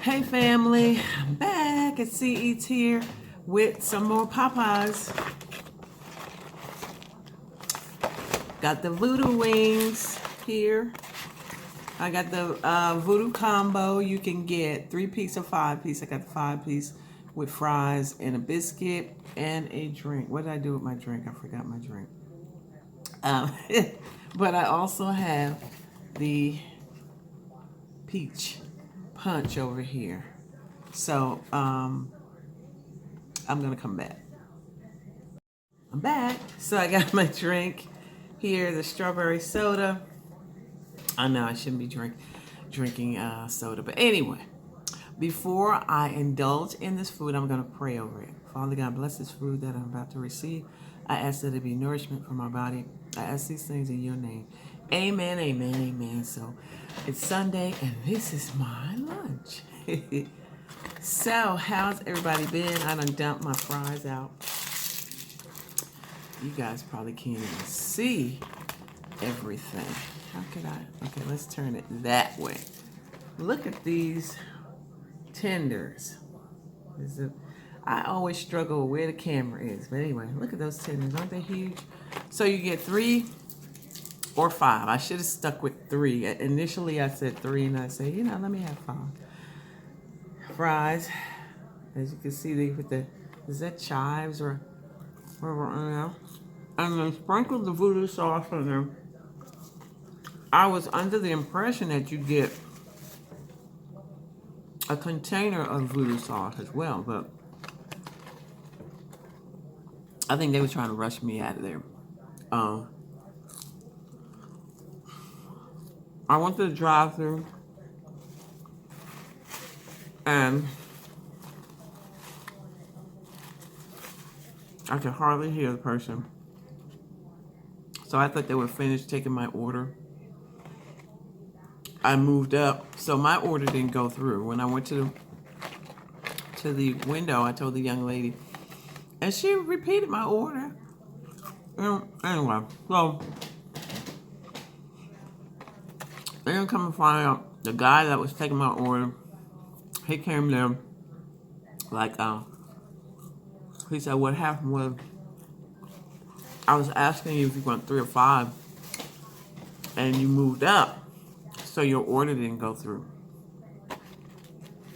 Hey family, I'm back at CET here with some more Popeyes. Got the voodoo wings here. I got the voodoo combo. You can get 3-piece or 5-piece. I got the 5-piece with fries and a biscuit and a drink. What did I do with my drink? I forgot my drink. Um, but I also have the peach punch over here. So I'm gonna come back. I'm back. So I got my drink here, the strawberry soda. I know I shouldn't be drinking soda, but anyway, before I indulge in this food, I'm going to pray over it. Father God, bless this food that I'm about to receive. I ask that it be nourishment for my body. I ask these things in your name. Amen, amen, amen. So it's Sunday, and this is my lunch. So, how's everybody been? I done dumped my fries out. You guys probably can't even see everything. How could I? Okay, let's turn it that way. Look at these tenders. I always struggle with where the camera is. But anyway, look at those tenders. Aren't they huge? So you get 3 or 5. I should have stuck with 3. Initially, I said 3, and I said, let me have 5. Fries. As you can see, they with the, is that chives or and then sprinkle the voodoo sauce on them. I was under the impression that you get a container of voodoo sauce as well, but I think they were trying to rush me out of there. I went to the drive-thru and I could hardly hear the person. So I thought they were finished taking my order. I moved up, so my order didn't go through. When I went to the window, I told the young lady, and she repeated my order. Anyway, so they didn't come and find out the guy that was taking my order. He came there, like, he said, what happened was, I was asking you if you want 3 or 5, and you moved up, so your order didn't go through.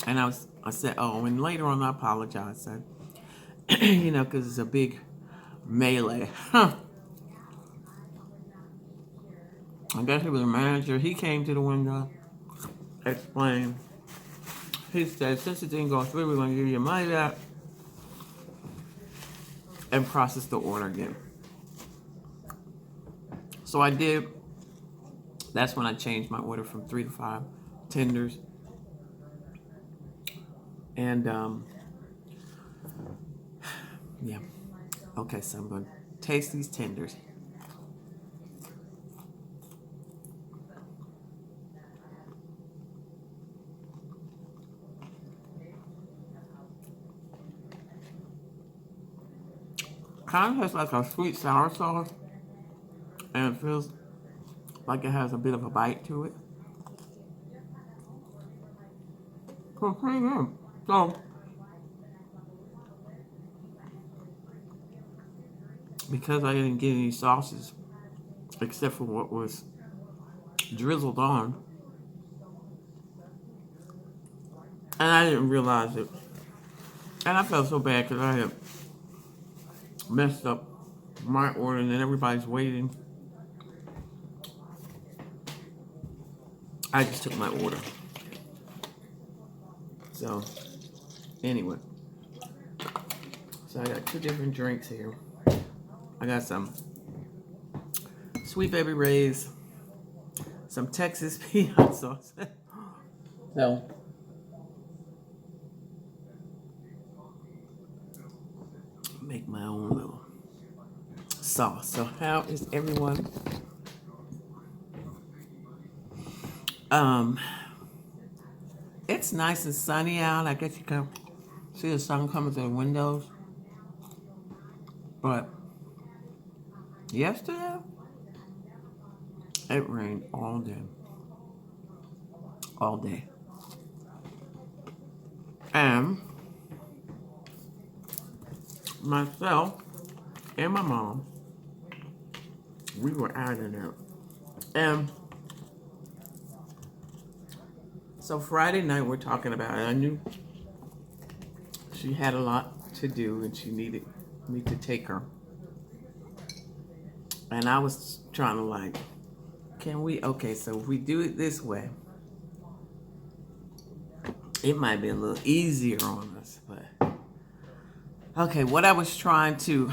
And I said, oh, and later on I apologized, said, because it's a big melee. I guess he was a manager. He came to the window, explained. He said, since it didn't go through, we're going to give you your money back and process the order again. So I did. That's when I changed my order from 3 to 5 tenders. And, yeah. Okay, so I'm going to taste these tenders. Kind of has like a sweet sour sauce, and it feels like it has a bit of a bite to it. So pretty good. So because I didn't get any sauces except for what was drizzled on, and I didn't realize it, and I felt so bad because I had messed up my order, and then everybody's waiting. I just took my order. So, anyway. So I got 2 different drinks here. I got some Sweet Baby Ray's, some Texas peanut sauce. So, make my own little sauce. So how is everyone? It's nice and sunny out. I guess you can see the sun coming through the windows. But yesterday, it rained all day. All day. And myself and my mom, we were adding it. And so Friday night we're talking about it. I knew she had a lot to do and she needed me to take her. And I was trying to like, can we, okay, so if we do it this way, it might be a little easier on us, but okay, what I was trying to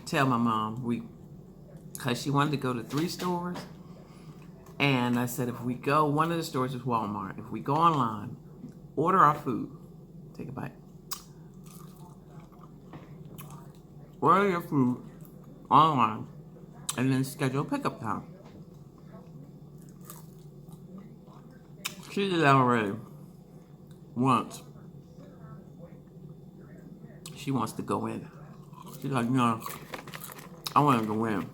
tell my mom, because she wanted to go to 3 stores, and I said if we go, one of the stores is Walmart. If we go online, order our food, take a bite, order your food online, and then schedule pickup time. She did that already once. She wants to go in. She's like, no, I want to go in.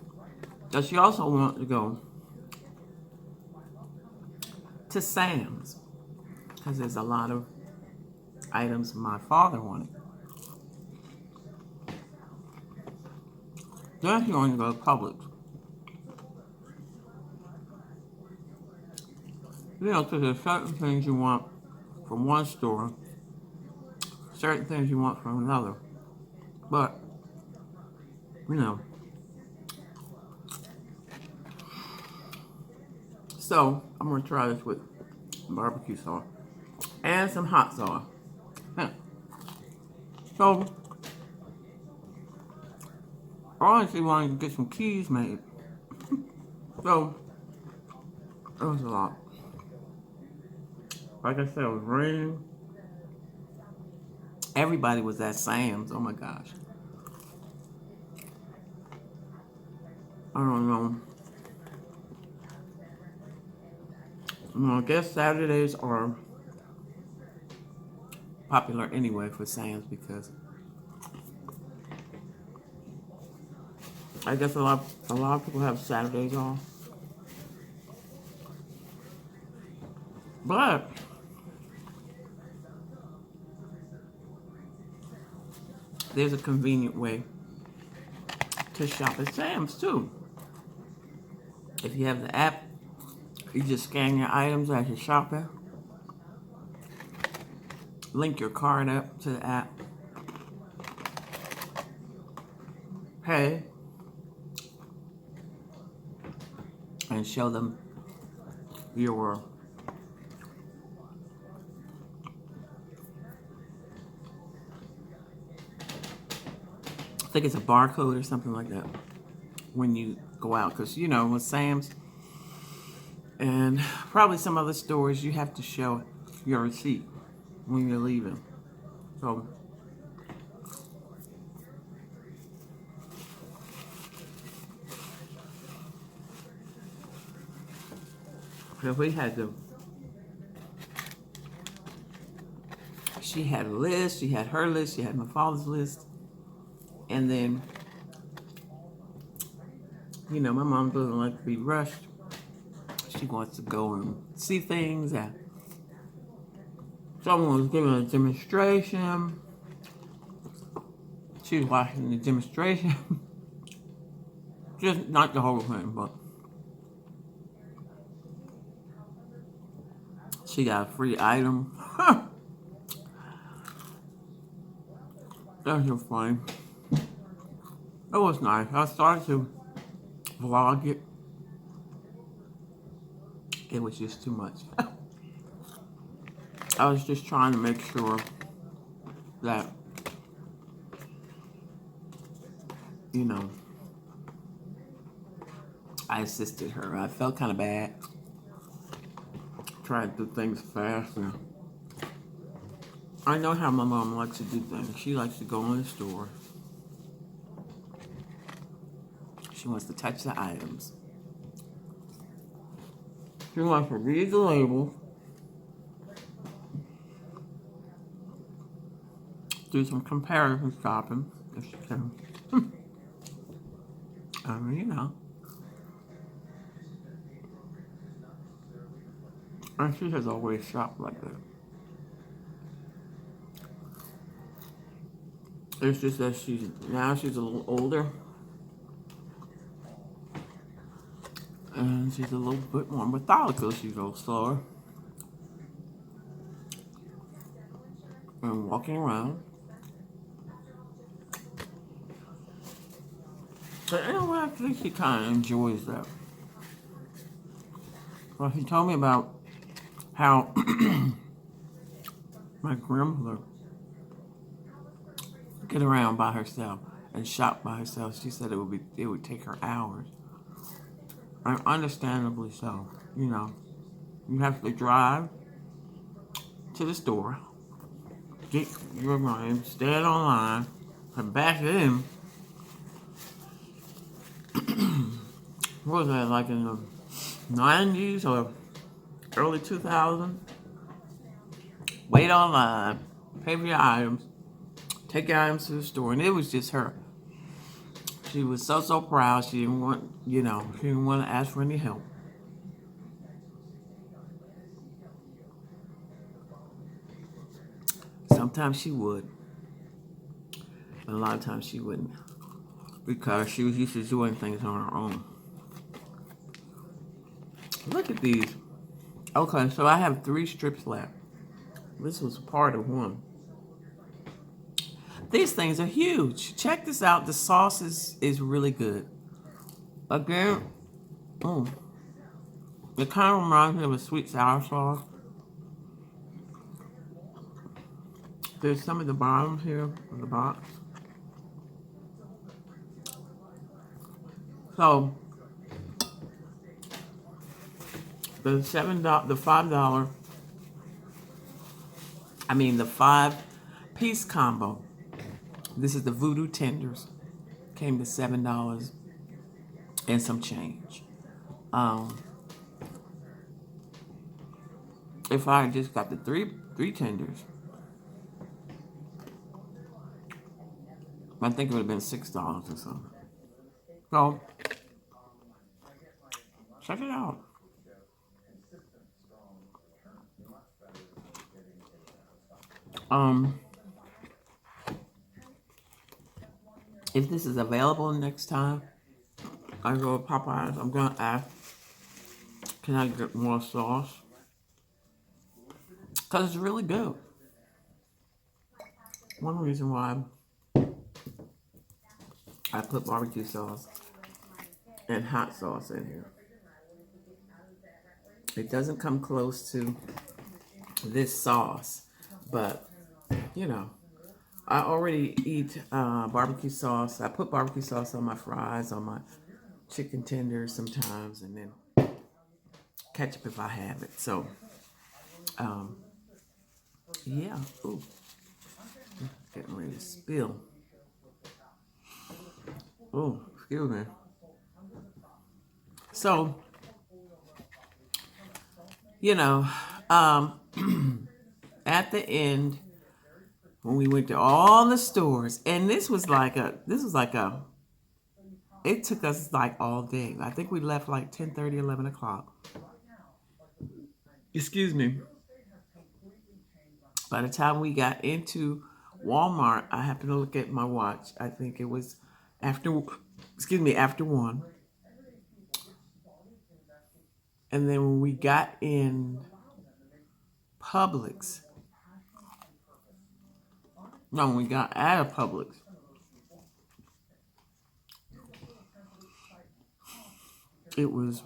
But she also wants to go to Sam's because there's a lot of items my father wanted. Then she wanted to go to Publix. You know, because there's certain things you want from one store, certain things you want from another. But, you know. So, I'm going to try this with barbecue sauce and some hot sauce. So, I honestly wanted to get some keys made. So, it was a lot. Like I said, it was raining. Everybody was at Sam's. Oh my gosh. I don't know. I guess Saturdays are popular anyway for Sam's because I guess a lot of people have Saturdays off. But there's a convenient way to shop at Sam's too. If you have the app, you just scan your items as you're shopping. Link your card up to the app. Pay. And show them your I think it's a barcode or something like that when you go out. Because, you know, with Sam's and probably some other stores, you have to show your receipt when you're leaving. So, we had to, she had a list, she had her list, she had my father's list. And then, you know, my mom doesn't like to be rushed. She wants to go and see things. And someone was giving a demonstration. She was watching the demonstration. Just not the whole thing, but she got a free item. That was funny. It was nice. I started to vlog it. It was just too much. I was just trying to make sure that, you know, I assisted her. I felt kind of bad. Tried to do things fast. And I know how my mom likes to do things. She likes to go in the store. She wants to touch the items. She wants to read the label. Do some comparison shopping if she can. I mean, you know. And she has always shopped like that. It's just that she's a little older. And she's a little bit more methodical. She goes slower. And walking around. But anyway, I think she kind of enjoys that. Well, she told me about how my grandmother would get around by herself and shop by herself. She said it would take her hours. And understandably so. You know, you have to drive to the store, get your money, stand online, and back in. What was that, like in the 90s or early 2000s? Wait online, pay for your items, take your items to the store, and it was just her. She was so proud. She didn't want, she didn't want to ask for any help. Sometimes she would, but a lot of times she wouldn't, because she was used to doing things on her own. Look at these. Okay, so I have 3 strips left. This was part of one. These things are huge. Check this out. The sauce is really good. Again, it kind of reminds me of a sweet sour sauce. There's some at the bottom here of the box. So the $5. The 5-piece combo. This is the Voodoo Tenders. Came to $7 and some change. If I just got the three tenders, I think it would have been $6 or something. So check it out. If this is available next time I go to Popeyes, I'm gonna ask, can I get more sauce? Because it's really good. One reason why I put barbecue sauce and hot sauce in here. It doesn't come close to this sauce, but I already eat barbecue sauce. I put barbecue sauce on my fries, on my chicken tenders sometimes, and then ketchup if I have it. So, yeah. Ooh, getting ready to spill. Oh, excuse me. So, at the end, when we went to all the stores, and this was like a, it took us like all day. I think we left like 10:30, 11 o'clock. Excuse me. By the time we got into Walmart, I happened to look at my watch. I think it was after 1. And then when we got in Publix, no, when we got out of Publix, it was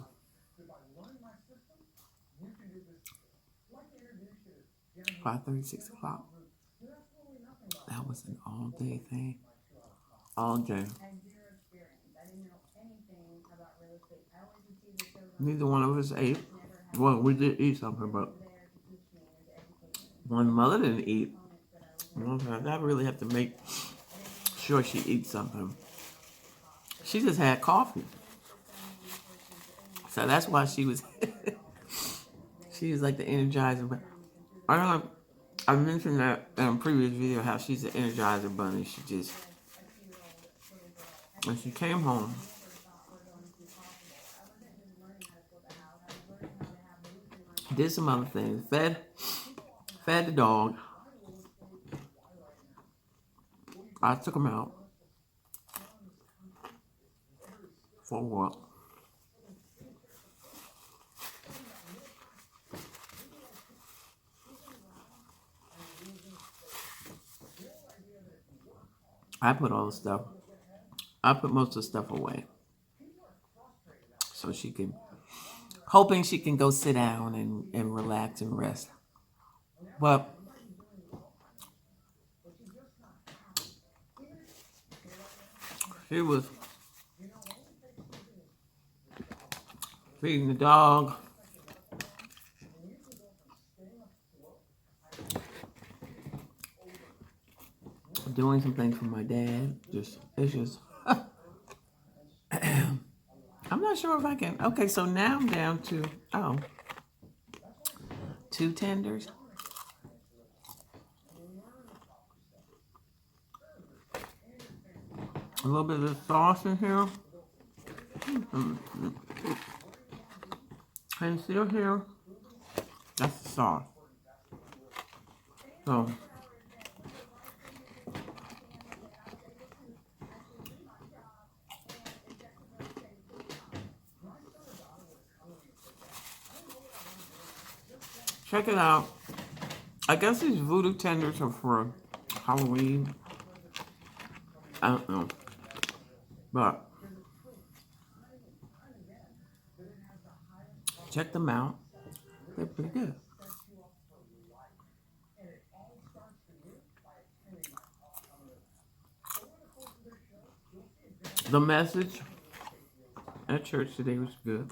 5:30, 6 o'clock. That was an all-day thing. All day. Neither one of us ate. Well, we did eat something, but when mother didn't eat, I really have to make sure she eats something. She just had coffee. So that's why she was she was like the Energizer. But I don't know. I mentioned that in a previous video how she's an Energizer bunny. When she came home, Did some other things. Fed the dog. I took him out for a walk. I put all the stuff. I put most of the stuff away, so she can, hoping she can go sit down and relax and rest. But she was feeding the dog, doing some things for my dad. It's just. I'm not sure if I can. Okay, so now I'm down to 2 tenders. A little bit of sauce in here. And still here. That's the sauce. So check it out. I guess these voodoo tenders are for Halloween. I don't know. But check them out. They're pretty good. The message at church today was good.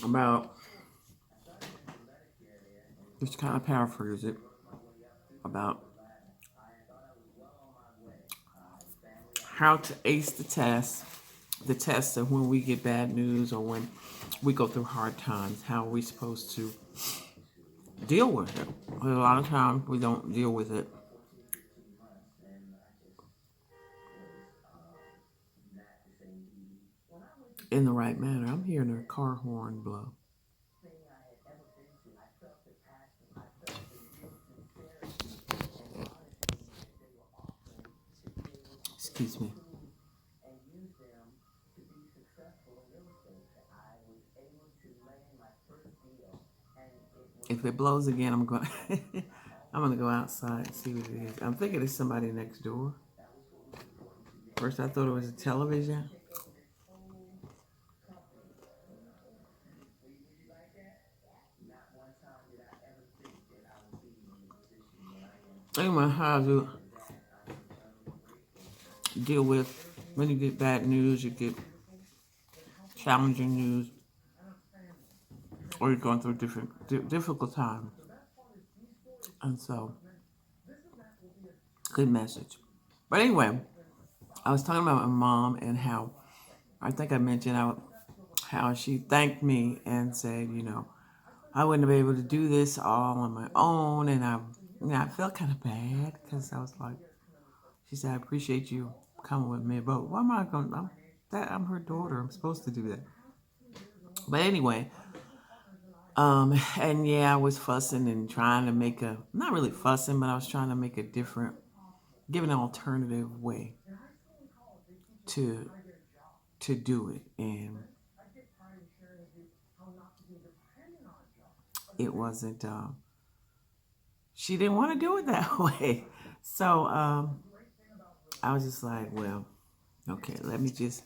About, just kind of paraphrase it, about how to ace the test of when we get bad news or when we go through hard times, how are we supposed to deal with it? A lot of times we don't deal with it in the right manner. I'm hearing a car horn blow. Excuse me. If it blows again, I'm going to go outside and see what it is. I'm thinking it's somebody next door. First I thought it was a television. Anyway, how to deal with when you get bad news, you get challenging news, or you're going through difficult times. And so, good message. But anyway, I was talking about my mom and how, I think I mentioned how she thanked me and said, I wouldn't have been able to do this all on my own. And I felt kind of bad because I was like, she said, I appreciate you coming with me, but why am I going to, I'm her daughter. I'm supposed to do that. But anyway, and yeah, I was fussing and trying to not really fussing, but I was trying to make give an alternative way to do it. And it wasn't, she didn't want to do it that way. So, I was just like, well, okay, let me just,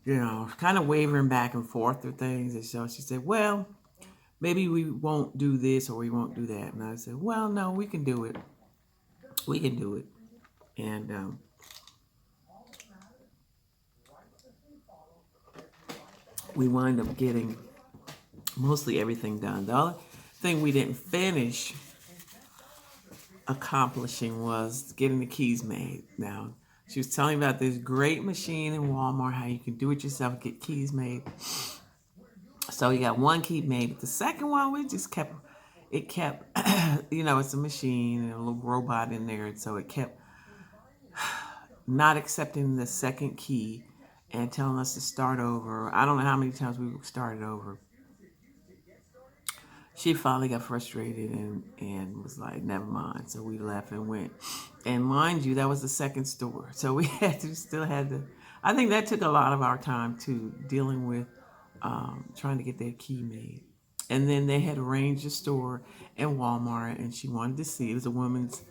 kind of wavering back and forth through things. And so she said, well, maybe we won't do this or we won't do that. And I said, well, no, we can do it. We can do it. And we wind up getting mostly everything done. The other thing we didn't finish accomplishing was getting the keys made. Now, she was telling me about this great machine in Walmart, how you can do it yourself, get keys made. So you got one key made. But the second one, it kept, it's a machine and a little robot in there. And so it kept not accepting the second key and telling us to start over. I don't know how many times we started over. She finally got frustrated and was like, never mind. So we left and went. And mind you, that was the second store. So we still had to, I think that took a lot of our time too, dealing with trying to get that key made. And then they had arranged a store in Walmart, and she wanted to see. It was the women's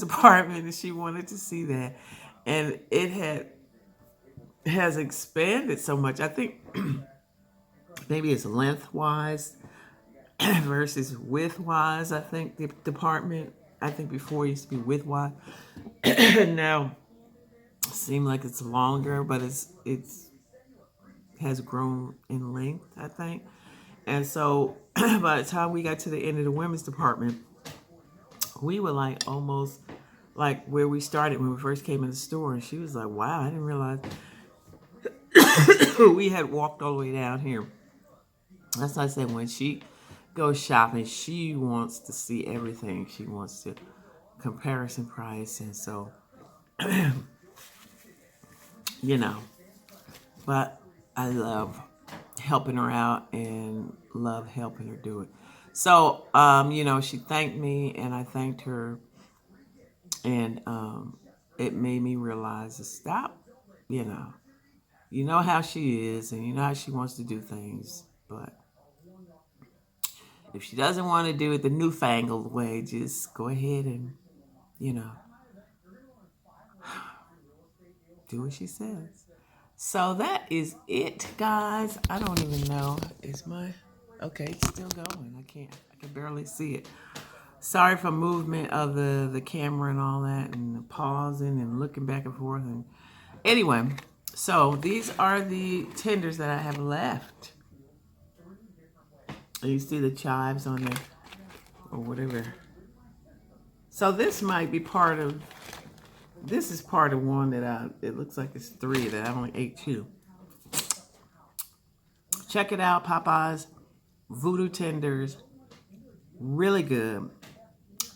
department, and she wanted to see that. And it has expanded so much. I think maybe it's lengthwise versus widthwise. I think the department. I think before it used to be widthwise. Now it seems like it's longer, but it's has grown in length, I think. And so by the time we got to the end of the women's department, we were like almost like where we started when we first came in the store. And she was like, wow, I didn't realize we had walked all the way down here. That's why I said when she goes shopping, she wants to see everything. She wants to comparison price. And so, but I love helping her out and love helping her do it. So, she thanked me and I thanked her, and it made me realize to stop, you know how she is and you know how she wants to do things, but if she doesn't want to do it the newfangled way, just go ahead and, do what she says. So that is it, guys. I don't even know. Okay, it's still going. I can barely see it. Sorry for movement of the camera and all that, and the pausing and looking back and forth. And anyway, so these are the tenders that I have left. And you see the chives on there or whatever. So this might be this is part of one that it looks like it's 3 that I only ate 2. Check it out, Popeye's Voodoo Tenders. Really good.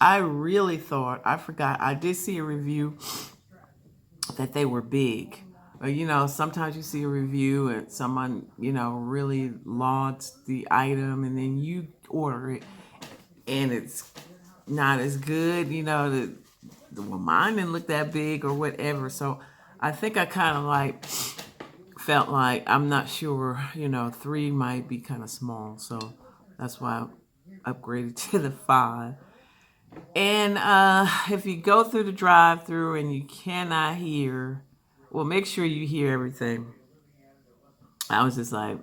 I really thought, I forgot, I did see a review that they were big. Sometimes you see a review and someone, really lauds the item and then you order it and it's not as good, well, mine didn't look that big or whatever. So I think I kind of felt like, I'm not sure, 3 might be kind of small. So that's why I upgraded to the 5. And if you go through the drive-through and you cannot hear, well, make sure you hear everything. I was just like,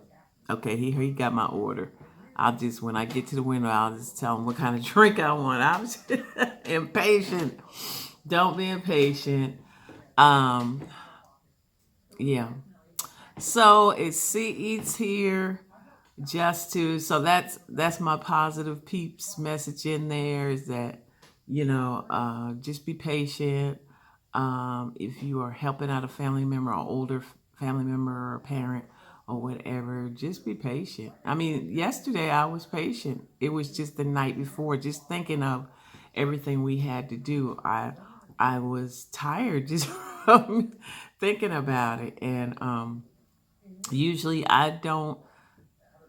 okay, he got my order. When I get to the window, I'll just tell him what kind of drink I want. I was impatient. Don't be impatient. Yeah. So it's C Eats here. So that's my positive peeps message in there, is that, just be patient. If you are helping out a family member or older family member or parent or whatever, just be patient. I mean, yesterday I was patient. It was just the night before, just thinking of everything we had to do. I was tired just from thinking about it. And usually I don't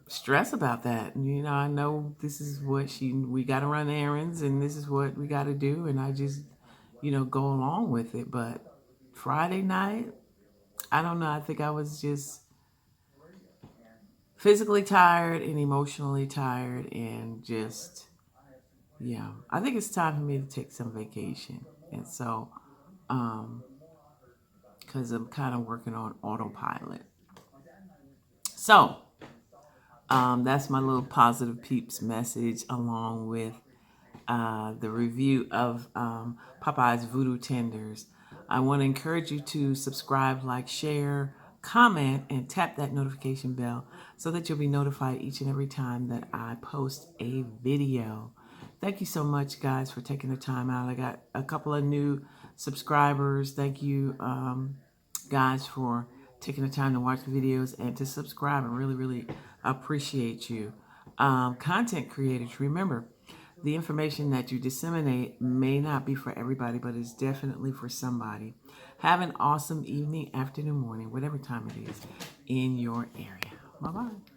stress about that. I know this is what we got to run errands and this is what we got to do. And I just, go along with it. But Friday night, I don't know. I think I was just physically tired and emotionally tired and just, I think it's time for me to take some vacation. And so, because I'm kind of working on autopilot. So, that's my little positive peeps message, along with the review of Popeye's Voodoo Tenders. I want to encourage you to subscribe, like, share, comment, and tap that notification bell so that you'll be notified each and every time that I post a video. Thank you so much, guys, for taking the time out. I got a couple of new subscribers. Thank you, guys, for taking the time to watch the videos and to subscribe. I really, really appreciate you. content creators, remember, the information that you disseminate may not be for everybody, but it's definitely for somebody. Have an awesome evening, afternoon, morning, whatever time it is in your area. Bye-bye.